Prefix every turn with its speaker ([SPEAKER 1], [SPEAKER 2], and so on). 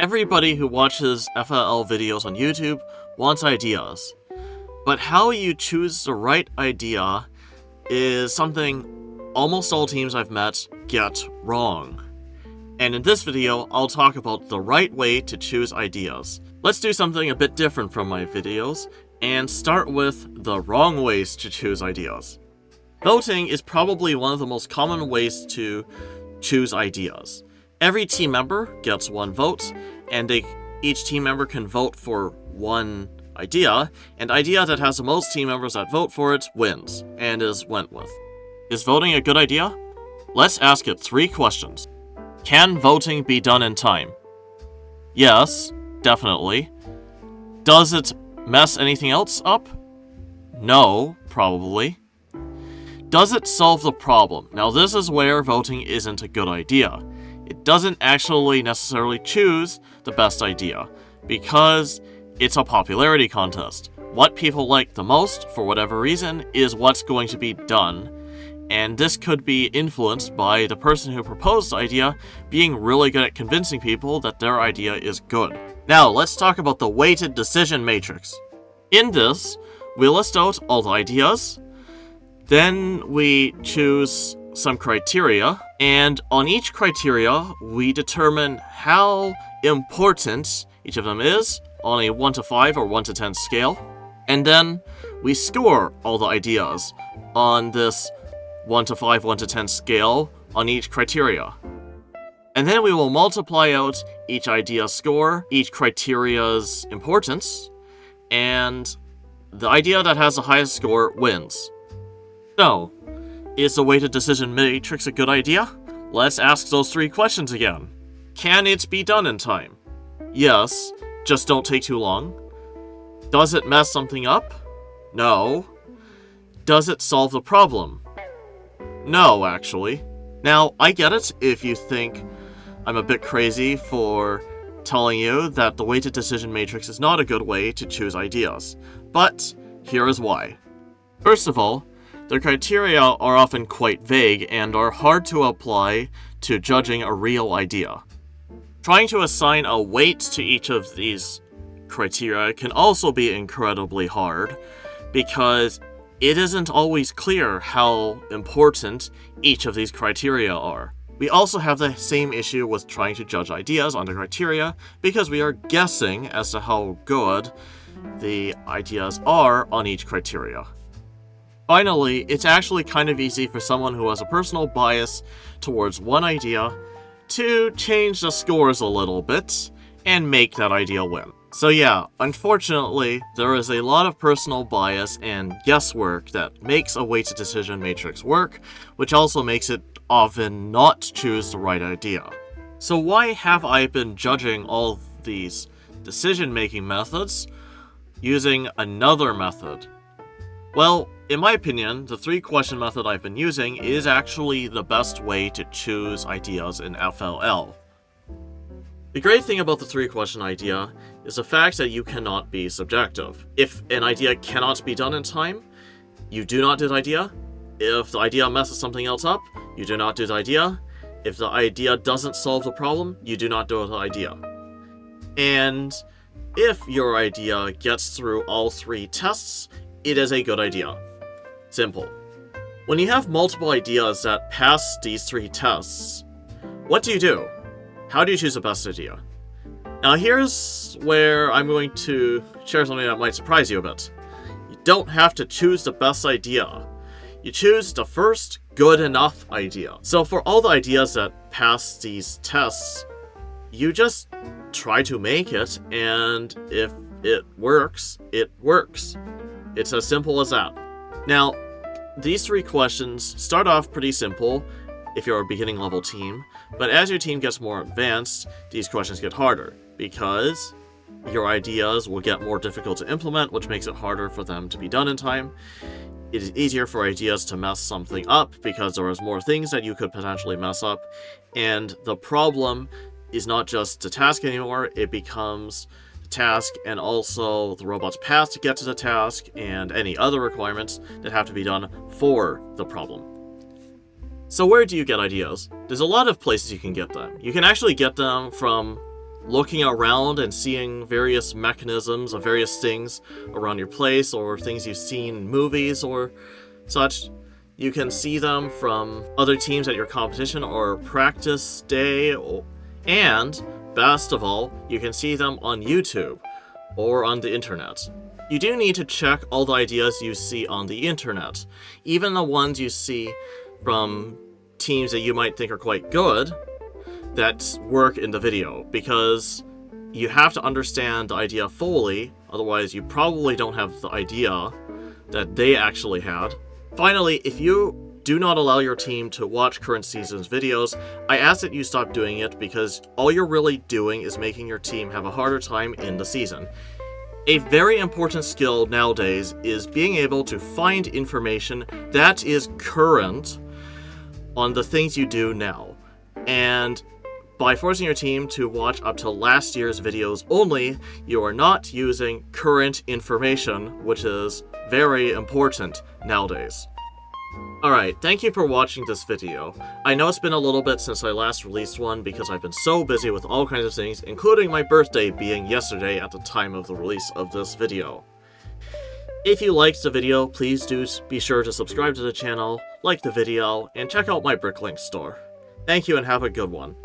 [SPEAKER 1] Everybody who watches FLL videos on YouTube wants ideas, but how you choose the right idea is something almost all teams I've met get wrong. And in this video, I'll talk about the right way to choose ideas. Let's do something a bit different from my videos, and start with the wrong ways to choose ideas. Voting is probably one of the most common ways to choose ideas. Every team member gets one vote, and each team member can vote for one idea, and idea that has the most team members that vote for it wins, and is went with. Is voting a good idea? Let's ask it 3 questions. Can voting be done in time? Yes, definitely. Does it mess anything else up? No, probably. Does it solve the problem? Now this is where voting isn't a good idea. It doesn't actually necessarily choose the best idea, because it's a popularity contest. What people like the most, for whatever reason, is what's going to be done, and this could be influenced by the person who proposed the idea being really good at convincing people that their idea is good. Now, let's talk about the weighted decision matrix. In this, we list out all the ideas, then we choose some criteria, and on each criteria, we determine how important each of them is on a 1 to 5 or 1 to 10 scale, and then we score all the ideas on this 1 to 5, 1 to 10 scale on each criteria. And then we will multiply out each idea score, each criteria's importance, and the idea that has the highest score wins. So, is the weighted decision matrix a good idea? Let's ask those 3 questions again. Can it be done in time? Yes, just don't take too long. Does it mess something up? No. Does it solve the problem? No, actually. Now, I get it if you think I'm a bit crazy for telling you that the weighted decision matrix is not a good way to choose ideas, but here is why. First of all, the criteria are often quite vague and are hard to apply to judging a real idea. Trying to assign a weight to each of these criteria can also be incredibly hard, because it isn't always clear how important each of these criteria are. We also have the same issue with trying to judge ideas on the criteria, because we are guessing as to how good the ideas are on each criteria. Finally, it's actually kind of easy for someone who has a personal bias towards one idea to change the scores a little bit and make that idea win. So yeah, unfortunately, there is a lot of personal bias and guesswork that makes a weighted decision matrix work, which also makes it often not choose the right idea. So why have I been judging all of these decision-making methods using another method? Well, in my opinion, the 3-question method I've been using is actually the best way to choose ideas in FLL. The great thing about the 3-question idea is the fact that you cannot be subjective. If an idea cannot be done in time, you do not do the idea. If the idea messes something else up, you do not do the idea. If the idea doesn't solve the problem, you do not do the idea. And if your idea gets through all 3 tests, it is a good idea. Simple. When you have multiple ideas that pass these 3 tests, what do you do? How do you choose the best idea? Now here's where I'm going to share something that might surprise you a bit. You don't have to choose the best idea. You choose the first good enough idea. So for all the ideas that pass these tests, you just try to make it, and if it works, it works. It's as simple as that. Now, these 3 questions start off pretty simple if you're a beginning level team, but as your team gets more advanced, these questions get harder, because your ideas will get more difficult to implement, which makes it harder for them to be done in time. It is easier for ideas to mess something up, because there is more things that you could potentially mess up, and the problem is not just the task anymore, it becomes task and also the robot's path to get to the task and any other requirements that have to be done for the problem. So where do you get ideas? There's a lot of places you can get them. You can actually get them from looking around and seeing various mechanisms of various things around your place or things you've seen in movies or such. You can see them from other teams at your competition or practice day, and best of all, you can see them on YouTube or on the internet. You do need to check all the ideas you see on the internet, even the ones you see from teams that you might think are quite good that work in the video, because you have to understand the idea fully, otherwise you probably don't have the idea that they actually had. Finally, if you do not allow your team to watch current season's videos, I ask that you stop doing it, because all you're really doing is making your team have a harder time in the season. A very important skill nowadays is being able to find information that is current on the things you do now. And by forcing your team to watch up to last year's videos only, you are not using current information, which is very important nowadays. Alright, thank you for watching this video. I know it's been a little bit since I last released one because I've been so busy with all kinds of things, including my birthday being yesterday at the time of the release of this video. If you liked the video, please do be sure to subscribe to the channel, like the video, and check out my Bricklink store. Thank you and have a good one.